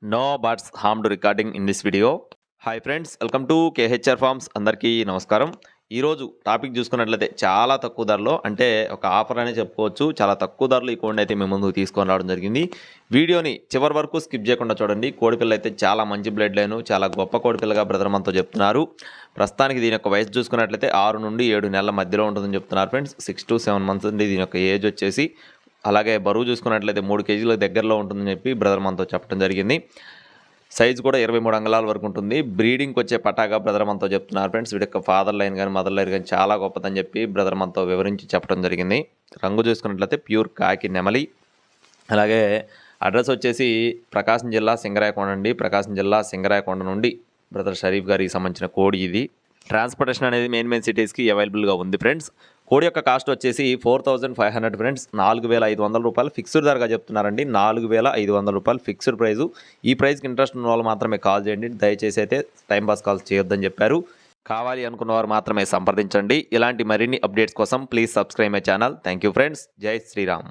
No birds harmed recording in this video. Hi friends, welcome to KHR farms. అందరికీ నమస్కారం. ఈరోజు topic చూసుకున్నట్లయితే చాలా తక్కువ ధరలో, అంటే ఒక ఆఫర్ అనే చెప్పుకోవచ్చు, చాలా తక్కువ ధరలో ఈ కోడిని అయితే మేము ముందుకు తీసుకొని రావడం జరిగింది. వీడియోని చివరి వరకు స్కిప్ చేయకుండా చూడండి. కోడిపిల్ల అయితే చాలా మంచి బ్లడ్ లైన్, చాలా గొప్ప కోడిపిల్లగా బ్రదర్ మనతో చెప్తున్నారు. ప్రస్తుతానికి దీని యొక్క వయసు చూసుకున్నట్లయితే 6 నుండి 7 నెలల మధ్యలో ఉంటుందని చెప్తున్నారు ఫ్రెండ్స్. 6 to 7 months ఉంది దీని యొక్క ఏజ్ వచ్చేసి. అలాగే బరువు చూసుకున్నట్లయితే 3 kg దగ్గరలో ఉంటుందని చెప్పి బ్రదర్ మనతో చెప్పడం జరిగింది. సైజ్ కూడా 23 అంగుళాల వరకు ఉంటుంది. బ్రీడింగ్కి వచ్చే పటాగా బ్రదర్ మనతో చెప్తున్నారు ఫ్రెండ్స్. వీడి యొక్క ఫాదర్ లైన్ కానీ మదర్ లైన్ కానీ చాలా గొప్పదని చెప్పి బ్రదర్ మనతో వివరించి చెప్పడం జరిగింది. రంగు చూసుకున్నట్లయితే ప్యూర్ కాకి నెమలి. అలాగే అడ్రస్ వచ్చేసి ప్రకాశం జిల్లా సింగరాయకొండ అండి. ప్రకాశం జిల్లా సింగరాయకొండ నుండి బ్రదర్ షరీఫ్ గారికి సంబంధించిన కోడి ఇది. ట్రాన్స్పోర్టేషన్ అనేది మెయిన్ సిటీస్కి అవైలబుల్గా ఉంది ఫ్రెండ్స్. కోడి యొక్క కాస్ట్ వచ్చేసి 4500 ఫ్రెండ్స్. 4500 రూపాయలు ఫిక్స్డ్ ధరగా చెప్తున్నారండి. 4500 రూపాయలు ఫిక్స్డ్ ప్రైజు. ఈ ప్రైస్కి ఇంట్రెస్ట్ ఉన్న వాళ్ళు మాత్రమే కాల్ చేయండి. దయచేసి అయితే టైంపాస్ కాల్స్ చేయొద్దని చెప్పారు. కావాలి అనుకున్న వారు మాత్రమే సంప్రదించండి. ఇలాంటి మరిన్ని అప్డేట్స్ కోసం please subscribe my channel. Thank you friends. జై శ్రీరామ్.